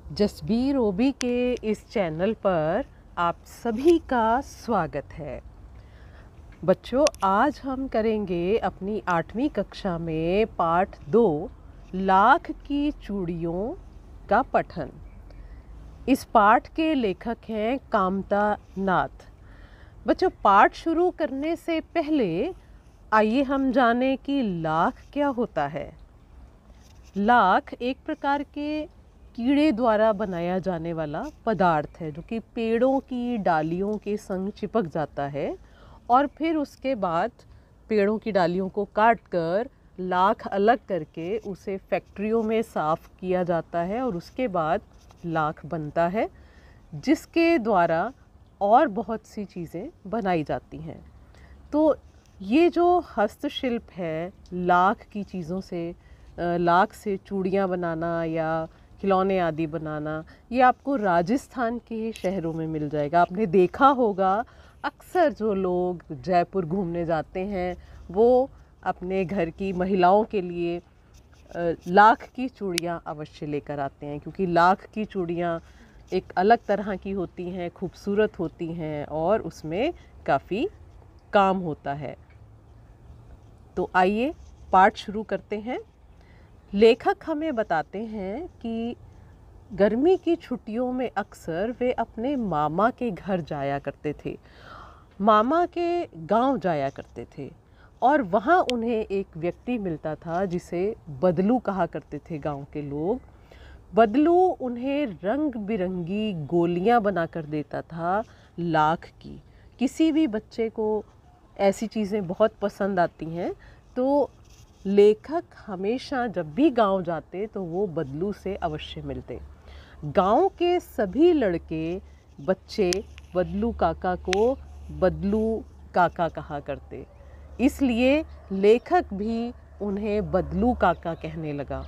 जसबीर ओबी के इस चैनल पर आप सभी का स्वागत है। बच्चों, आज हम करेंगे अपनी 8वीं कक्षा में पाठ 2 लाख की चूड़ियों का पठन। इस पाठ के लेखक हैं कामता नाथ। बच्चों, पाठ शुरू करने से पहले आइए हम जानें कि लाख क्या होता है। लाख एक प्रकार के कीड़े द्वारा बनाया जाने वाला पदार्थ है जो कि पेड़ों की डालियों के संग चिपक जाता है और फिर उसके बाद पेड़ों की डालियों को काटकर लाख अलग करके उसे फैक्ट्रियों में साफ़ किया जाता है और उसके बाद लाख बनता है, जिसके द्वारा और बहुत सी चीज़ें बनाई जाती हैं। तो ये जो हस्तशिल्प है लाख की चीज़ों से, लाख से चूड़ियाँ बनाना या खिलौने आदि बनाना, ये आपको राजस्थान के शहरों में मिल जाएगा। आपने देखा होगा अक्सर जो लोग जयपुर घूमने जाते हैं वो अपने घर की महिलाओं के लिए लाख की चूड़ियाँ अवश्य लेकर आते हैं, क्योंकि लाख की चूड़ियाँ एक अलग तरह की होती हैं, खूबसूरत होती हैं और उसमें काफ़ी काम होता है। तो आइए पाठ शुरू करते हैं। लेखक हमें बताते हैं कि गर्मी की छुट्टियों में अक्सर वे अपने मामा के घर जाया करते थे, मामा के गांव जाया करते थे और वहाँ उन्हें एक व्यक्ति मिलता था जिसे बदलू कहा करते थे गांव के लोग। बदलू उन्हें रंग बिरंगी गोलियां बना कर देता था लाख की। किसी भी बच्चे को ऐसी चीज़ें बहुत पसंद आती हैं, तो लेखक हमेशा जब भी गांव जाते तो वो बदलू से अवश्य मिलते। गांव के सभी लड़के बच्चे बदलू काका को बदलू काका कहा करते, इसलिए लेखक भी उन्हें बदलू काका कहने लगा।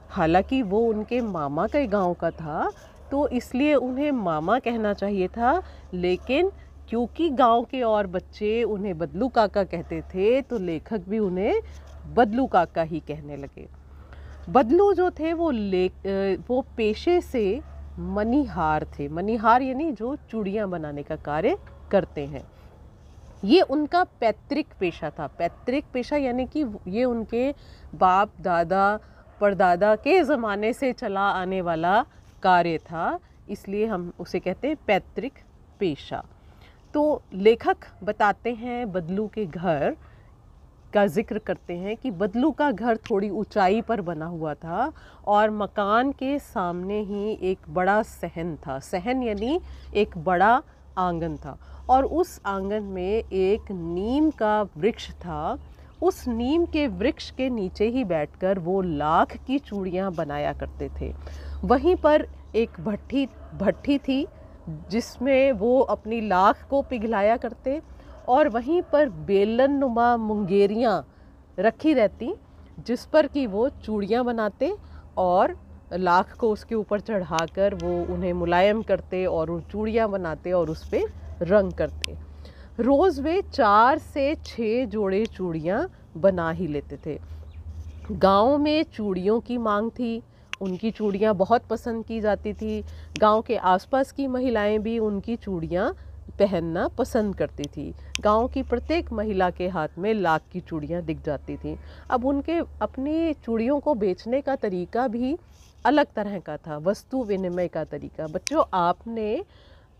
हालांकि वो उनके मामा के गांव का था तो इसलिए उन्हें मामा कहना चाहिए था, लेकिन क्योंकि गांव के और बच्चे उन्हें बदलू काका कहते थे तो लेखक भी उन्हें बदलू काका ही कहने लगे। बदलू जो थे वो पेशे से मणिहार थे। मणिहार यानी जो चूड़ियाँ बनाने का कार्य करते हैं। ये उनका पैतृक पेशा था। पैतृक पेशा यानी कि ये उनके बाप दादा परदादा के ज़माने से चला आने वाला कार्य था, इसलिए हम उसे कहते हैं पैतृक पेशा। तो लेखक बताते हैं बदलू के घर का जिक्र करते हैं कि बदलू का घर थोड़ी ऊंचाई पर बना हुआ था और मकान के सामने ही एक बड़ा सहन था। सहन यानी एक बड़ा आंगन था और उस आंगन में एक नीम का वृक्ष था। उस नीम के वृक्ष के नीचे ही बैठकर वो लाख की चूड़ियाँ बनाया करते थे। वहीं पर एक भट्ठी थी जिसमें वो अपनी लाख को पिघलाया करते और वहीं पर बेलन नुमा मुंगेरियाँ रखी रहती जिस पर कि वो चूड़ियाँ बनाते और लाख को उसके ऊपर चढ़ाकर वो उन्हें मुलायम करते और वो चूड़ियाँ बनाते और उस पर रंग करते। रोज़ वे 4 से 6 जोड़े चूड़ियाँ बना ही लेते थे। गांव में चूड़ियों की मांग थी, उनकी चूड़ियाँ बहुत पसंद की जाती थी। गांव के आसपास की महिलाएं भी उनकी चूड़ियाँ पहनना पसंद करती थी। गांव की प्रत्येक महिला के हाथ में लाख की चूड़ियाँ दिख जाती थी। अब उनके अपनी चूड़ियों को बेचने का तरीका भी अलग तरह का था, वस्तु विनिमय का तरीका। बच्चों, आपने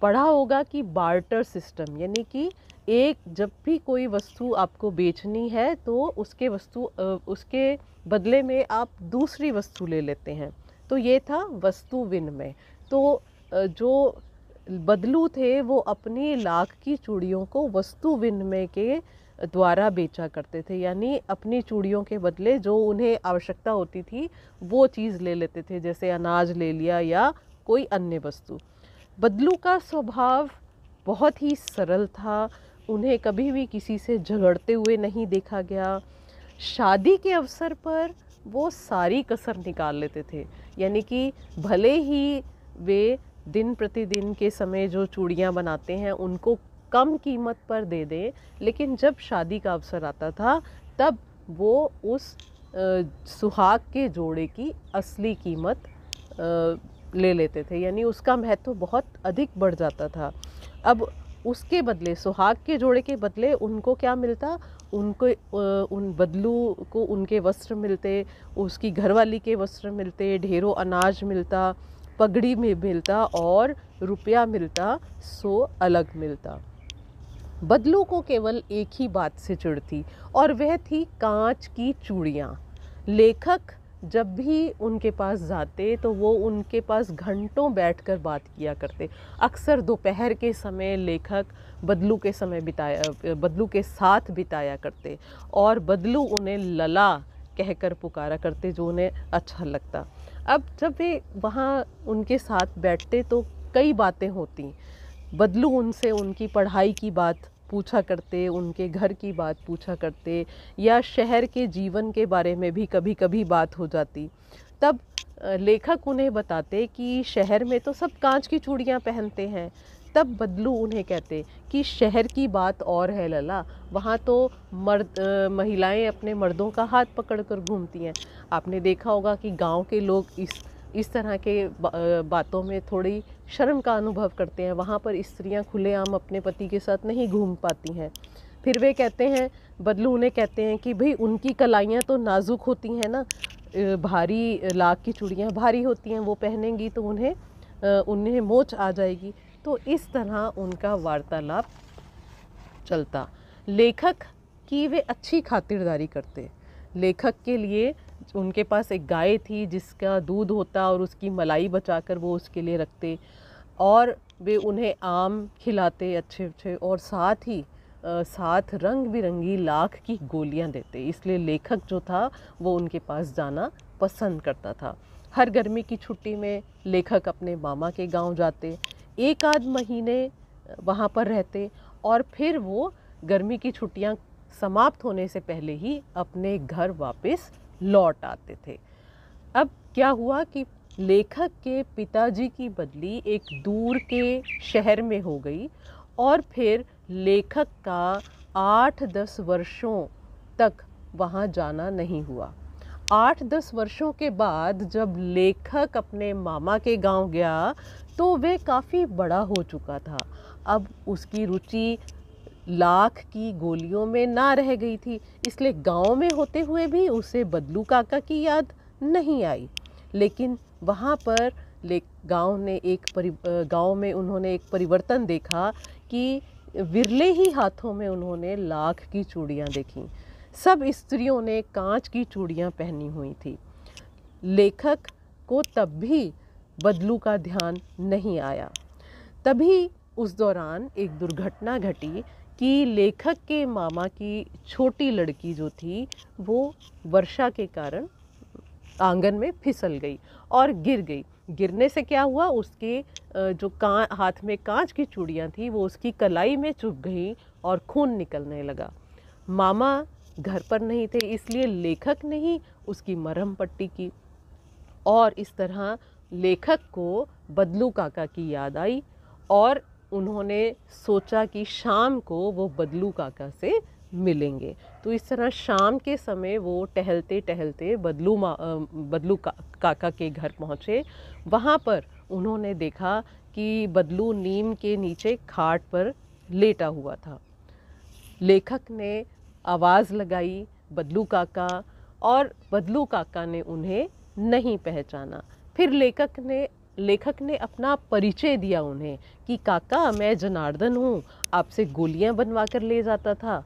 पढ़ा होगा कि बार्टर सिस्टम, यानी कि जब भी कोई वस्तु आपको बेचनी है तो उसके बदले में आप दूसरी वस्तु ले लेते हैं, तो ये था वस्तु विनिमय। तो जो बदलू थे वो अपनी लाख की चूड़ियों को वस्तु विनिमय के द्वारा बेचा करते थे, यानी अपनी चूड़ियों के बदले जो उन्हें आवश्यकता होती थी वो चीज़ ले लेते थे, जैसे अनाज ले लिया या कोई अन्य वस्तु। बदलू का स्वभाव बहुत ही सरल था, उन्हें कभी भी किसी से झगड़ते हुए नहीं देखा गया। शादी के अवसर पर वो सारी कसर निकाल लेते थे, यानी कि भले ही वे दिन प्रतिदिन के समय जो चूड़ियाँ बनाते हैं उनको कम कीमत पर दे दें, लेकिन जब शादी का अवसर आता था तब वो उस सुहाग के जोड़े की असली कीमत ले लेते थे, यानी उसका महत्व बहुत अधिक बढ़ जाता था। अब उसके बदले, सुहाग के जोड़े के बदले उनको क्या मिलता, उनको उन बदलू को उनके वस्त्र मिलते, उसकी घरवाली के वस्त्र मिलते, ढेरों अनाज मिलता, पगड़ी में मिलता और रुपया मिलता, सो अलग मिलता। बदलू को केवल एक ही बात से चिढ़ थी और वह थी कांच की चूड़ियाँ। लेखक जब भी उनके पास जाते तो वो उनके पास घंटों बैठकर बात किया करते। अक्सर दोपहर के समय लेखक बदलू के साथ बिताया करते और बदलू उन्हें लला कहकर पुकारा करते, जो उन्हें अच्छा लगता। अब जब वे वहाँ उनके साथ बैठते तो कई बातें होती। बदलू उनसे उनकी पढ़ाई की बात पूछा करते, उनके घर की बात पूछा करते, या शहर के जीवन के बारे में भी कभी कभी बात हो जाती। तब लेखक उन्हें बताते कि शहर में तो सब कांच की चूड़ियाँ पहनते हैं। तब बदलू उन्हें कहते कि शहर की बात और है लला, वहाँ तो महिलाएं अपने मर्दों का हाथ पकड़कर घूमती हैं। आपने देखा होगा कि गांव के लोग इस तरह के बातों में थोड़ी शर्म का अनुभव करते हैं। वहाँ पर स्त्रियाँ खुलेआम अपने पति के साथ नहीं घूम पाती हैं। फिर वे कहते हैं, बदलू उन्हें कहते हैं कि भाई उनकी कलाइयाँ तो नाजुक होती हैं ना, भारी लाख की चूड़ियाँ भारी होती हैं, वो पहनेंगी तो उन्हें मोच आ जाएगी। तो इस तरह उनका वार्तालाप चलता। लेखक की वे अच्छी खातिरदारी करते। लेखक के लिए उनके पास एक गाय थी जिसका दूध होता और उसकी मलाई बचाकर वो उसके लिए रखते, और वे उन्हें आम खिलाते अच्छे अच्छे, और साथ रंग बिरंगी लाख की गोलियां देते। इसलिए लेखक जो था वो उनके पास जाना पसंद करता था। हर गर्मी की छुट्टी में लेखक अपने मामा के गांव जाते, एक आध महीने वहाँ पर रहते और फिर वो गर्मी की छुट्टियाँ समाप्त होने से पहले ही अपने घर वापस लौट आते थे। अब क्या हुआ कि लेखक के पिताजी की बदली एक दूर के शहर में हो गई और फिर लेखक का 8-10 वर्षों तक वहाँ जाना नहीं हुआ। 8-10 वर्षों के बाद जब लेखक अपने मामा के गांव गया तो वे काफ़ी बड़ा हो चुका था। अब उसकी रुचि लाख की गोलियों में ना रह गई थी, इसलिए गांव में होते हुए भी उसे बदलू काका की याद नहीं आई। लेकिन वहाँ पर गांव में उन्होंने एक परिवर्तन देखा कि विरले ही हाथों में उन्होंने लाख की चूड़ियाँ देखीं। सब स्त्रियों ने कांच की चूड़ियाँ पहनी हुई थी। लेखक को तब भी बदलू का ध्यान नहीं आया। तभी उस दौरान एक दुर्घटना घटी कि लेखक के मामा की छोटी लड़की जो थी वो वर्षा के कारण आंगन में फिसल गई और गिर गई। गिरने से क्या हुआ, उसके जो हाथ में कांच की चूड़ियाँ थी वो उसकी कलाई में चुभ गई और खून निकलने लगा। मामा घर पर नहीं थे, इसलिए लेखक ने ही उसकी मरहम पट्टी की और इस तरह लेखक को बदलू काका की याद आई और उन्होंने सोचा कि शाम को वो बदलू काका से मिलेंगे। तो इस तरह शाम के समय वो टहलते टहलते बदलू काका के घर पहुँचे। वहाँ पर उन्होंने देखा कि बदलू नीम के नीचे खाट पर लेटा हुआ था। लेखक ने आवाज़ लगाई, बदलू काका, और बदलू काका ने उन्हें नहीं पहचाना। फिर लेखक ने अपना परिचय दिया उन्हें कि काका मैं जनार्दन हूँ, आपसे गोलियाँ बनवा कर ले जाता था।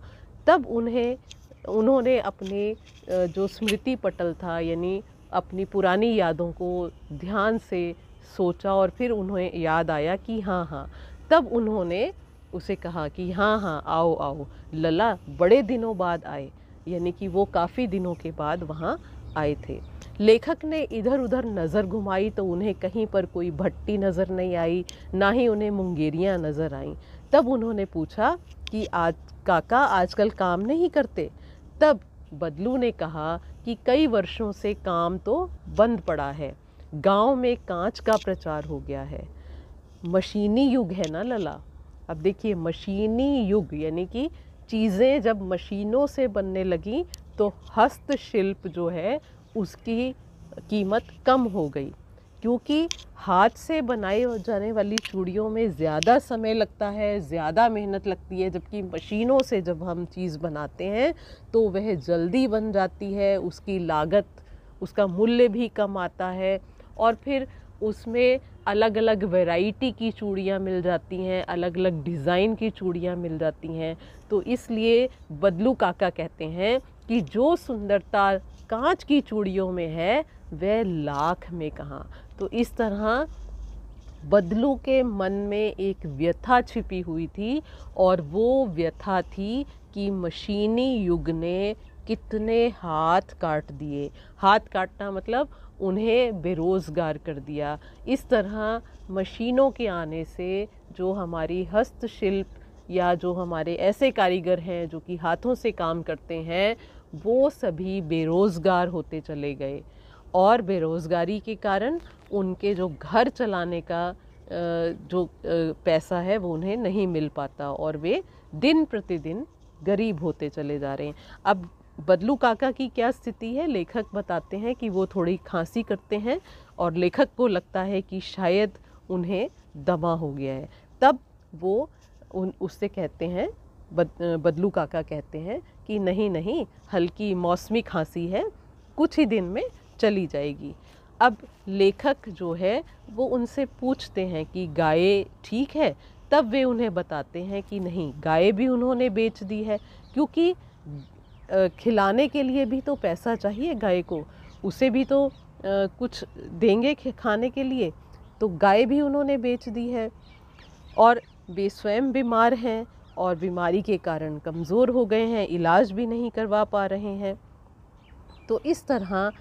तब उन्होंने अपने जो स्मृति पटल था, यानी अपनी पुरानी यादों को ध्यान से सोचा और फिर उन्हें याद आया कि हाँ। तब उन्होंने उसे कहा कि हाँ आओ लला, बड़े दिनों बाद आए, यानी कि वो काफ़ी दिनों के बाद वहाँ आए थे। लेखक ने इधर उधर नज़र घुमाई तो उन्हें कहीं पर कोई भट्टी नज़र नहीं आई, ना ही उन्हें मुंगेरियाँ नज़र आईं। तब उन्होंने पूछा कि काका आजकल काम नहीं करते? तब बदलू ने कहा कि कई वर्षों से काम तो बंद पड़ा है, गांव में कांच का प्रचार हो गया है। मशीनी युग है ना लला। अब देखिए, मशीनी युग यानी कि चीज़ें जब मशीनों से बनने लगी तो हस्तशिल्प जो है उसकी कीमत कम हो गई। क्योंकि हाथ से बनाए जाने वाली चूड़ियों में ज़्यादा समय लगता है, ज़्यादा मेहनत लगती है, जबकि मशीनों से जब हम चीज़ बनाते हैं तो वह जल्दी बन जाती है, उसकी लागत, उसका मूल्य भी कम आता है और फिर उसमें अलग अलग वैरायटी की चूड़ियाँ मिल जाती हैं, अलग अलग डिज़ाइन की चूड़ियाँ मिल जाती हैं। तो इसलिए बदलू काका कहते हैं कि जो सुंदरता कांच की चूड़ियों में है वह लाख में कहाँ। तो इस तरह बदलू के मन में एक व्यथा छिपी हुई थी और वो व्यथा थी कि मशीनी युग ने कितने हाथ काट दिए। हाथ काटना मतलब उन्हें बेरोज़गार कर दिया। इस तरह मशीनों के आने से जो हमारी हस्तशिल्प या जो हमारे ऐसे कारीगर हैं जो कि हाथों से काम करते हैं, वो सभी बेरोज़गार होते चले गए और बेरोज़गारी के कारण उनके जो घर चलाने का जो पैसा है वो उन्हें नहीं मिल पाता और वे दिन प्रतिदिन गरीब होते चले जा रहे हैं। अब बदलू काका की क्या स्थिति है, लेखक बताते हैं कि वो थोड़ी खांसी करते हैं और लेखक को लगता है कि शायद उन्हें दमा हो गया है। तब वो उससे कहते हैं, बदलू काका कहते हैं कि नहीं नहीं, हल्की मौसमी खांसी है, कुछ ही दिन में चली जाएगी। अब लेखक जो है वो उनसे पूछते हैं कि गाय ठीक है, तब वे उन्हें बताते हैं कि नहीं, गाय भी उन्होंने बेच दी है, क्योंकि खिलाने के लिए भी तो पैसा चाहिए गाय को, उसे भी तो कुछ देंगे खाने के लिए, तो गाय भी उन्होंने बेच दी है और वे स्वयं बीमार हैं और बीमारी के कारण कमज़ोर हो गए हैं, इलाज भी नहीं करवा पा रहे हैं। तो इस तरह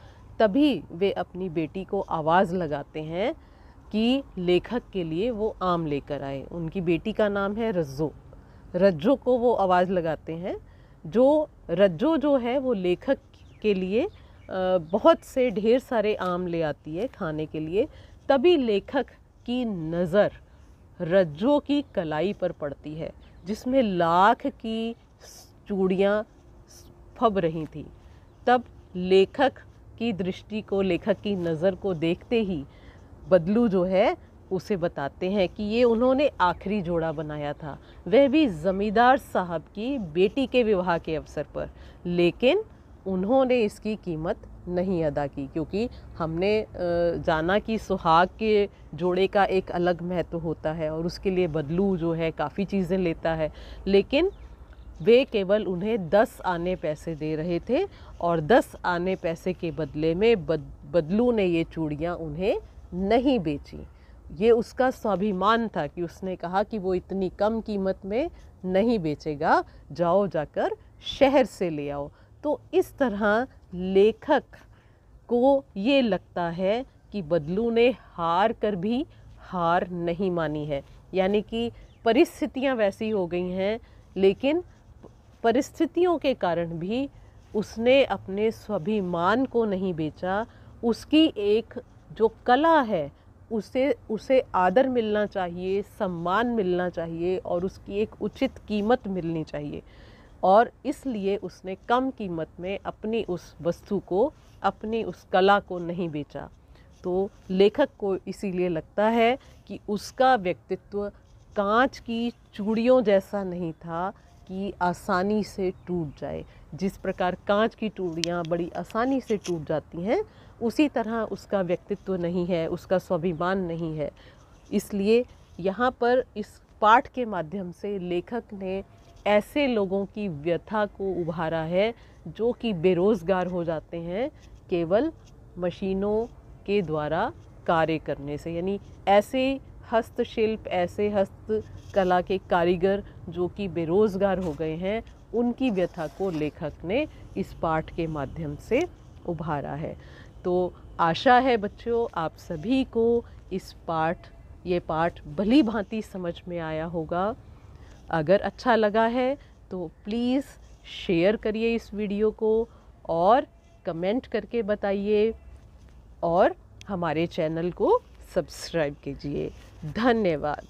तभी वे अपनी बेटी को आवाज़ लगाते हैं कि लेखक के लिए वो आम लेकर आए। उनकी बेटी का नाम है रज्जो। रज्जो को वो आवाज़ लगाते हैं। रज्जो जो है वो लेखक के लिए बहुत से ढेर सारे आम ले आती है खाने के लिए। तभी लेखक की नज़र रज्जो की कलाई पर पड़ती है जिसमें लाख की चूड़ियाँ फब रही थी। तब लेखक की दृष्टि को, लेखक की नज़र को देखते ही बदलू जो है उसे बताते हैं कि ये उन्होंने आखिरी जोड़ा बनाया था, वह भी ज़मींदार साहब की बेटी के विवाह के अवसर पर, लेकिन उन्होंने इसकी कीमत नहीं अदा की, क्योंकि हमने जाना कि सुहाग के जोड़े का एक अलग महत्व होता है और उसके लिए बदलू जो है काफ़ी चीज़ें लेता है, लेकिन वे केवल उन्हें 10 आने पैसे दे रहे थे और 10 आने पैसे के बदले में बदलू ने ये चूड़ियाँ उन्हें नहीं बेची। ये उसका स्वाभिमान था कि उसने कहा कि वो इतनी कम कीमत में नहीं बेचेगा, जाओ जाकर शहर से ले आओ। तो इस तरह लेखक को ये लगता है कि बदलू ने हार कर भी हार नहीं मानी है, यानी कि परिस्थितियाँ वैसी हो गई हैं, लेकिन परिस्थितियों के कारण भी उसने अपने स्वाभिमान को नहीं बेचा। उसकी एक जो कला है उसे आदर मिलना चाहिए, सम्मान मिलना चाहिए और उसकी एक उचित कीमत मिलनी चाहिए, और इसलिए उसने कम कीमत में अपनी उस वस्तु को, अपनी उस कला को नहीं बेचा। तो लेखक को इसीलिए लगता है कि उसका व्यक्तित्व कांच की चूड़ियों जैसा नहीं था कि आसानी से टूट जाए। जिस प्रकार कांच की चूड़ियाँ बड़ी आसानी से टूट जाती हैं, उसी तरह उसका व्यक्तित्व नहीं है, उसका स्वाभिमान नहीं है। इसलिए यहाँ पर इस पाठ के माध्यम से लेखक ने ऐसे लोगों की व्यथा को उभारा है जो कि बेरोज़गार हो जाते हैं केवल मशीनों के द्वारा कार्य करने से। यानी ऐसे हस्तशिल्प, ऐसे हस्तकला के कारीगर जो कि बेरोज़गार हो गए हैं, उनकी व्यथा को लेखक ने इस पाठ के माध्यम से उभारा है। तो आशा है बच्चों आप सभी को ये पाठ भली भांति समझ में आया होगा। अगर अच्छा लगा है तो प्लीज़ शेयर करिए इस वीडियो को और कमेंट करके बताइए और हमारे चैनल को सब्सक्राइब कीजिए। धन्यवाद।